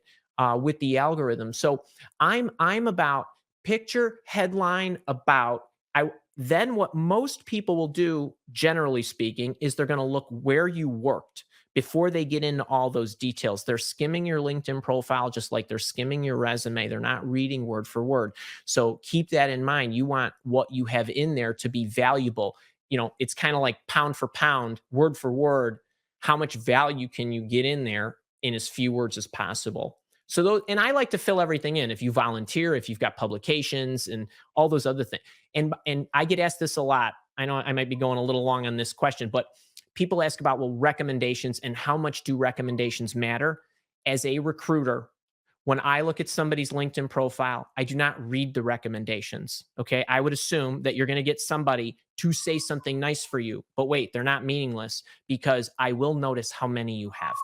with the algorithm. So I'm about picture, headline, about. Then what most people will do, generally speaking, is they're going to look where you worked before they get into all those details. They're skimming your LinkedIn profile just like they're skimming your resume. They're not reading word for word. So keep that in mind. You want what you have in there to be valuable. It's kind of like pound for pound, word for word. How much value can you get in there in as few words as possible? So those, and I like to fill everything in. If you volunteer, if you've got publications and all those other things. And I get asked this a lot. I know I might be going a little long on this question, but People ask about, well, recommendations and how much do recommendations matter? As a recruiter, when I look at somebody's LinkedIn profile, I do not read the recommendations. Okay. I would assume that you're going to get somebody to say something nice for you, but wait, they're not meaningless because I will notice how many you have.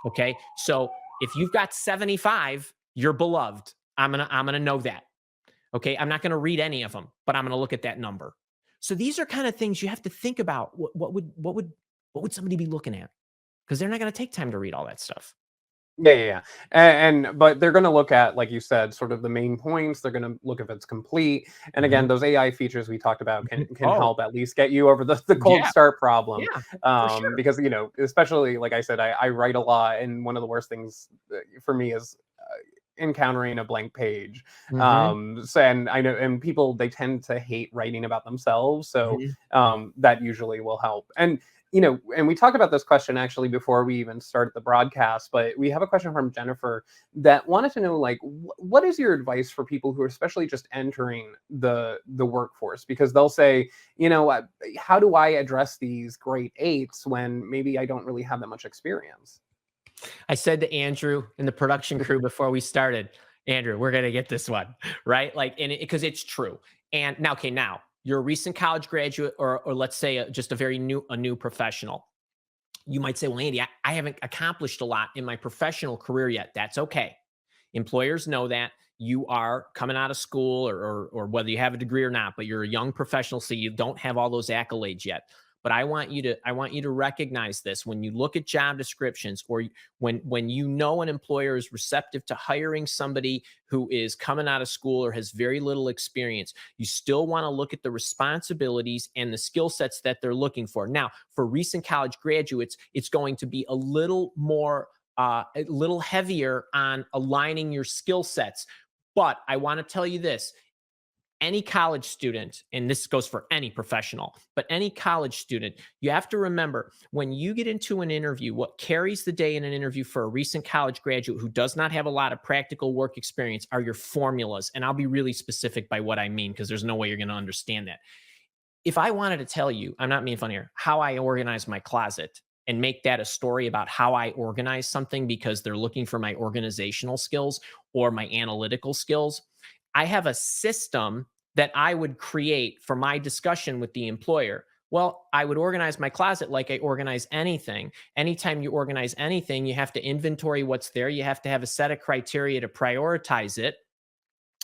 Okay. So if you've got 75, you're beloved. I'm gonna know that. Okay. I'm not gonna read any of them, but I'm gonna look at that number. So these are kind of things you have to think about. What would somebody be looking at? Because they're not gonna take time to read all that stuff. Yeah, yeah, yeah. And but they're going to look at, like you said, sort of the main points. They're going to look if it's complete. And again, Mhm, those AI features we talked about mhm. can Oh, help at least get you over the cold yeah, start problem. yeah, for sure. Because especially like I said, I write a lot, and one of the worst things for me is encountering a blank page. Mhm, So, and I know, and people, they tend to hate writing about themselves, so mhm. that usually will help. And and we talked about this question actually before we even started the broadcast, but we have a question from Jennifer that wanted to know, like, what is your advice for people who are especially just entering the workforce? Because they'll say, how do I address these grade eights when maybe I don't really have that much experience? I said to Andrew and the production crew before we started, Andrew, we're gonna get this one right. Like, and because it's true. And now, okay, now you're a recent college graduate, or let's say just a new professional. You might say, well, Andy, I haven't accomplished a lot in my professional career yet. That's okay. Employers know that you are coming out of school, or whether you have a degree or not, but you're a young professional, so you don't have all those accolades yet. But I want you to recognize this when you look at job descriptions, or when an employer is receptive to hiring somebody who is coming out of school or has very little experience. You still want to look at the responsibilities and the skill sets that they're looking for. Now, for recent college graduates, it's going to be a little heavier on aligning your skill sets. But I want to tell you this: any college student, and this goes for any professional, but any college student, you have to remember when you get into an interview, what carries the day in an interview for a recent college graduate who does not have a lot of practical work experience are your formulas. And I'll be really specific by what I mean, because there's no way you're going to understand that. If I wanted to tell you, I'm not being funny here, how I organize my closet and make that a story about how I organize something because they're looking for my organizational skills or my analytical skills, I have a system that I would create for my discussion with the employer. Well, I would organize my closet like I organize anything. Anytime you organize anything, you have to inventory what's there. You have to have a set of criteria to prioritize it.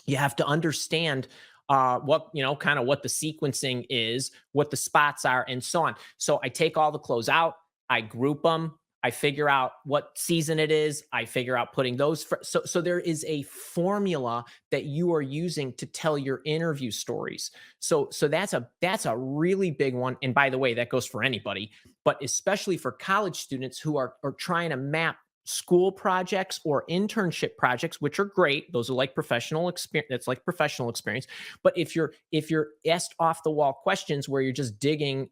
You have to understand what kind of what the sequencing is, what the spots are, and so on. So I take all the clothes out, I group them, I figure out what season it is, I figure out putting those so there is a formula that you are using to tell your interview stories. So that's a really big one. And by the way, that goes for anybody, but especially for college students who are trying to map school projects or internship projects, which are great. Those are like professional experience. That's like professional experience. But if you're asked off the wall questions where you're just digging,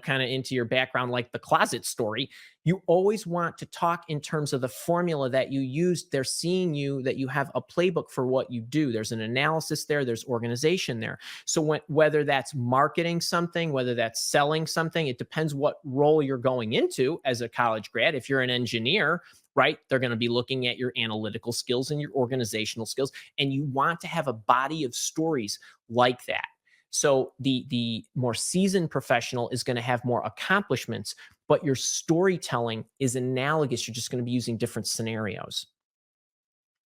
kind of into your background, like the closet story, you always want to talk in terms of the formula that you used. They're seeing you that you have a playbook for what you do. There's an analysis there. There's organization there. So whether that's marketing something, whether that's selling something, it depends what role you're going into as a college grad. If you're an engineer, right, they're going to be looking at your analytical skills and your organizational skills, and you want to have a body of stories like that. So the more seasoned professional is going to have more accomplishments, but your storytelling is analogous. You're just going to be using different scenarios.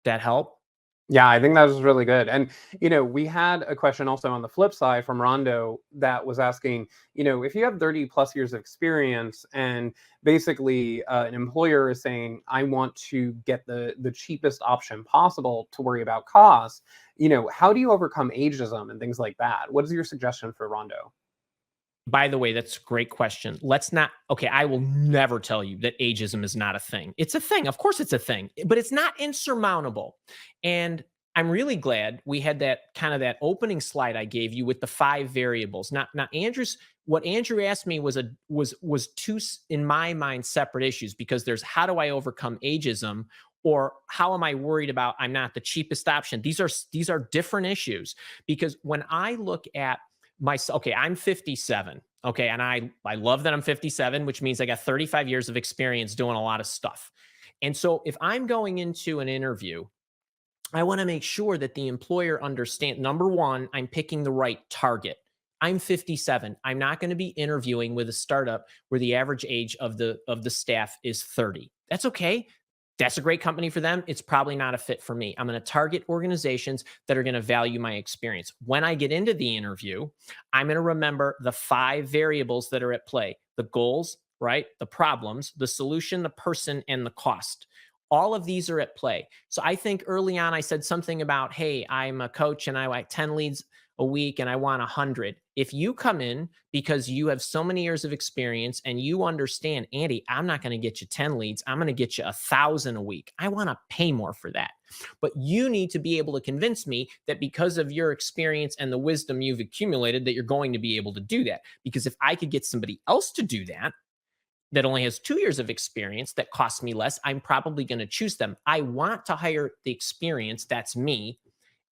That help? Yeah, I think that was really good. And, we had a question also on the flip side from Rondo that was asking, if you have 30 plus years of experience and basically an employer is saying, I want to get the cheapest option possible to worry about cost, how do you overcome ageism and things like that? What is your suggestion for Rondo? By the way, that's a great question. Let's not, okay, I will never tell you that ageism is not a thing. It's a thing. Of course, it's a thing, but it's not insurmountable. And I'm really glad we had that opening slide I gave you with the 5 variables. Now, what Andrew asked me was two, in my mind, separate issues, because there's how do I overcome ageism, or how am I worried about I'm not the cheapest option? These are different issues, because when I look at okay, I'm 57. Okay. And I love that I'm 57, which means I got 35 years of experience doing a lot of stuff. And so if I'm going into an interview, I want to make sure that the employer understands, number one, I'm picking the right target. I'm 57. I'm not going to be interviewing with a startup where the average age of the staff is 30. That's okay. That's a great company for them. It's probably not a fit for me. I'm going to target organizations that are going to value my experience. When I get into the interview, I'm going to remember the 5 variables that are at play: the goals, right? The problems, the solution, the person, and the cost. All of these are at play. So I think early on I said something about, hey, I'm a coach and I like 10 leads a week and I want 100. If you come in because you have so many years of experience and you understand, Andy, I'm not going to get you 10 leads. I'm going to get you 1,000 a week. I want to pay more for that. But you need to be able to convince me that because of your experience and the wisdom you've accumulated, that you're going to be able to do that. Because if I could get somebody else to do that only has 2 years of experience that costs me less, I'm probably going to choose them. I want to hire the experience. That's me,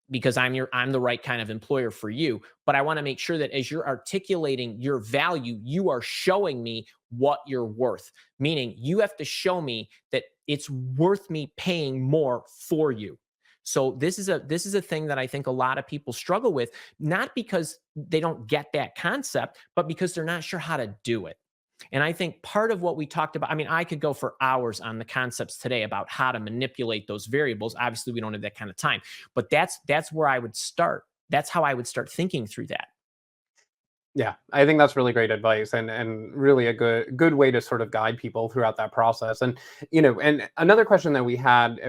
because I'm the right kind of employer for you. But I want to make sure that as you're articulating your value, you are showing me what you're worth. Meaning you have to show me that it's worth me paying more for you. So this is a thing that I think a lot of people struggle with, not because they don't get that concept, but because they're not sure how to do it. And I think part of what we talked about, I mean, I could go for hours on the concepts today about how to manipulate those variables. Obviously, we don't have that kind of time, but that's where I would start. That's how I would start thinking through that. Yeah, I think that's really great advice, and really a good way to sort of guide people throughout that process. And and another question that we had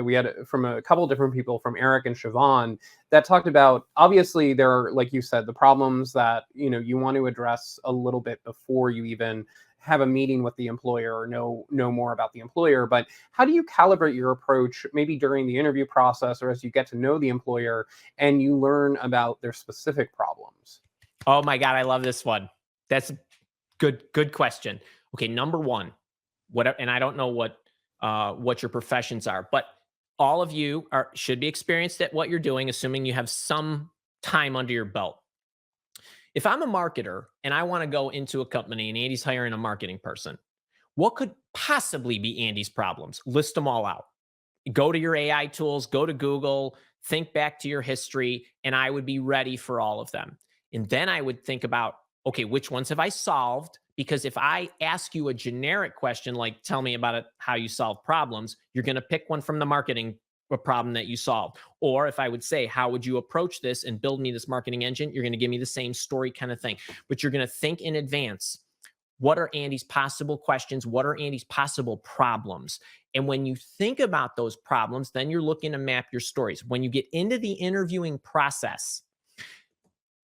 from a couple different people, from Eric and Siobhan, that talked about, obviously there are, like you said, the problems that you want to address a little bit before you even have a meeting with the employer or know more about the employer. But how do you calibrate your approach, maybe during the interview process or as you get to know the employer and you learn about their specific problems? Oh my God, I love this one. That's a good question. Okay, number one, whatever, and I don't know what your professions are, but all of you should be experienced at what you're doing, assuming you have some time under your belt. If I'm a marketer and I want to go into a company and Andy's hiring a marketing person, what could possibly be Andy's problems? List them all out. Go to your AI tools, go to Google, think back to your history, and I would be ready for all of them. And then I would think about, okay, which ones have I solved? Because if I ask you a generic question like, tell me about it, how you solve problems, you're going to pick one from the marketing problem that you solved. Or if I would say, how would you approach this and build me this marketing engine? You're going to give me the same story kind of thing. But you're going to think in advance. What are Andy's possible questions? What are Andy's possible problems? And when you think about those problems, then you're looking to map your stories. When you get into the interviewing process,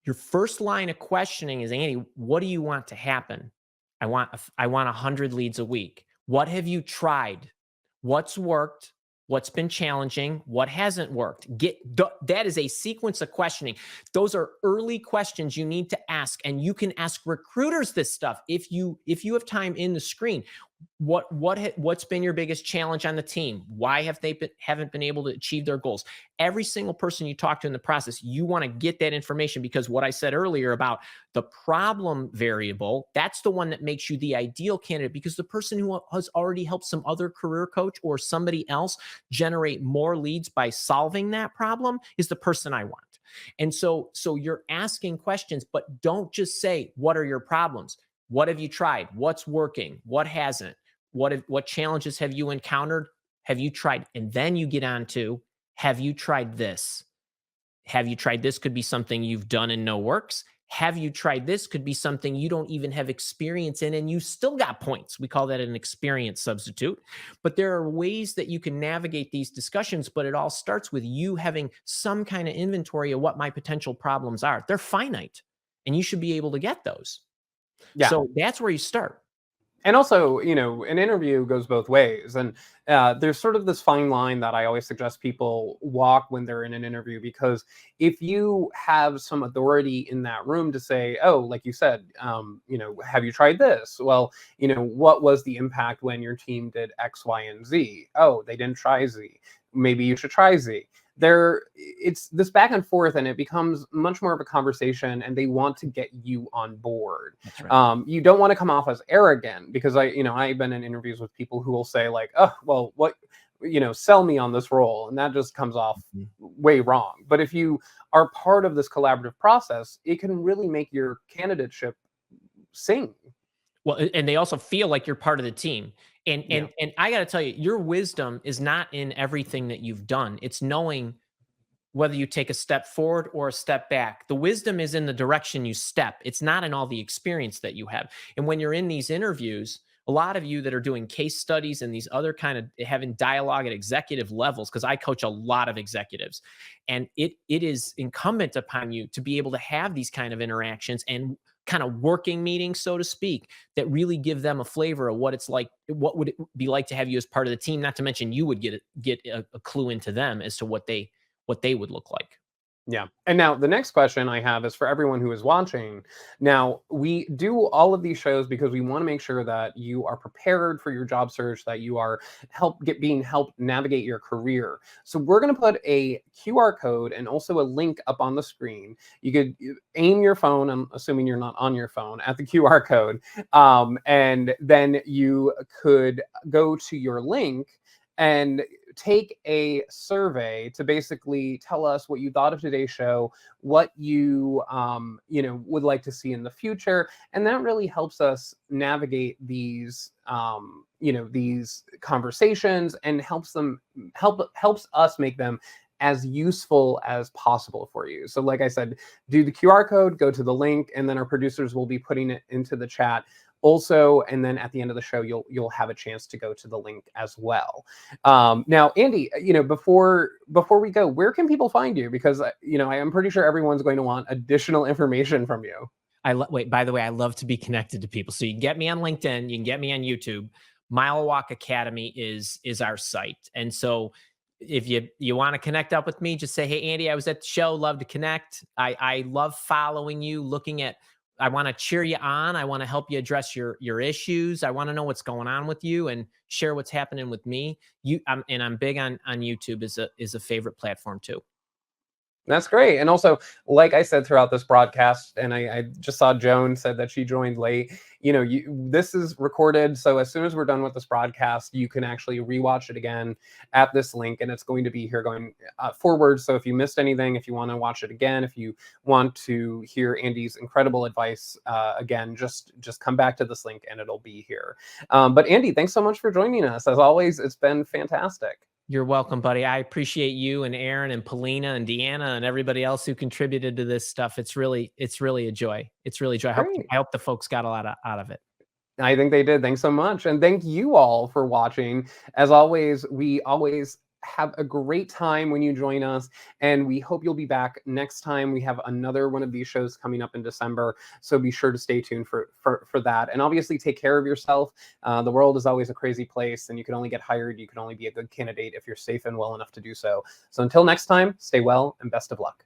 your first line of questioning is, Andy, what do you want to happen? I want 100 leads a week. What have you tried? What's worked? What's been challenging? What hasn't worked? That is a sequence of questioning. Those are early questions you need to ask, and you can ask recruiters this stuff if you have time in the screen. What's been your biggest challenge on the team? Why haven't been able to achieve their goals? Every single person you talk to in the process, you want to get that information, because what I said earlier about the problem variable, that's the one that makes you the ideal candidate, because the person who has already helped some other career coach or somebody else generate more leads by solving that problem is the person I want. And so you're asking questions, but don't just say, what are your problems? What have you tried? What's working? What hasn't? What challenges have you encountered? Have you tried? And then you get on to, have you tried this? Have you tried this? Could be something you've done and know works. Have you tried this? Could be something you don't even have experience in and you still got points. We call that an experience substitute. But there are ways that you can navigate these discussions, but it all starts with you having some kind of inventory of what my potential problems are. They're finite, and you should be able to get those. Yeah. So that's where you start. And also, an interview goes both ways. And there's sort of this fine line that I always suggest people walk when they're in an interview, because if you have some authority in that room to say, oh, like you said, have you tried this? Well, what was the impact when your team did X, Y, and Z? Oh, they didn't try Z. Maybe you should try Z. it's this back and forth, and it becomes much more of a conversation, and they want to get you on board. That's right. You don't want to come off as arrogant, because I've been in interviews with people who will say like, oh, well, what, sell me on this role. And that just comes off way wrong. But if you are part of this collaborative process, it can really make your candidateship sing. Well, and they also feel like you're part of the team. And Yeah. and I got to tell you, your wisdom is not in everything that you've done. It's knowing whether you take a step forward or a step back. The wisdom is in the direction you step. It's not in all the experience that you have. And when you're in these interviews, a lot of you that are doing case studies and these other kind of having dialogue at executive levels, because I coach a lot of executives, and it is incumbent upon you to be able to have these kind of interactions and kind of working meetings, so to speak, that really give them a flavor of what it's like, what would it be like to have you as part of the team. Not to mention you would get a clue into them as to what they would look like. Yeah. And now the next question I have is for everyone who is watching. Now, we do all of these shows because we want to make sure that you are prepared for your job search, that you are being helped navigate your career. So we're going to put a QR code and also a link up on the screen. You could aim your phone, I'm assuming you're not on your phone, at the QR code. And then you could go to your link and take a survey to basically tell us what you thought of today's show, what you would like to see in the future, and that really helps us navigate these these conversations, and helps us make them as useful as possible for you. So like I said, do the QR code, go to the link, and then our producers will be putting it into the chat also, and then at the end of the show you'll have a chance to go to the link as well. Now, Andy, before we go, where can people find you? Because I am pretty sure everyone's going to want additional information from you. Wait, by the way, I love to be connected to people. So you can get me on LinkedIn, you can get me on YouTube. Mile Walk Academy is our site. And so if you want to connect up with me, just say, hey, Andy, I was at the show, love to connect. I love following you, looking at, I want to cheer you on. I want to help you address your issues. I want to know what's going on with you and share what's happening with me. I'm big on YouTube is a favorite platform too. That's great. And also, like I said throughout this broadcast, and I just saw Joan said that she joined late, this is recorded. So as soon as we're done with this broadcast, you can actually rewatch it again at this link, and it's going to be here going forward. So if you missed anything, if you want to watch it again, if you want to hear Andy's incredible advice again, just come back to this link and it'll be here. But Andy, thanks so much for joining us. As always, it's been fantastic. You're welcome, buddy. I appreciate you and Aaron and Polina and Deanna and everybody else who contributed to this stuff. It's really a joy. It's really a joy. I hope the folks got a lot out of it. I think they did. Thanks so much. And thank you all for watching. As always, we always have a great time when you join us, and we hope you'll be back next time. We have another one of these shows coming up in December, so be sure to stay tuned for that. And obviously, take care of yourself. The world is always a crazy place, and you can only get hired, you can only be a good candidate if you're safe and well enough to do so. So until next time, stay well and best of luck.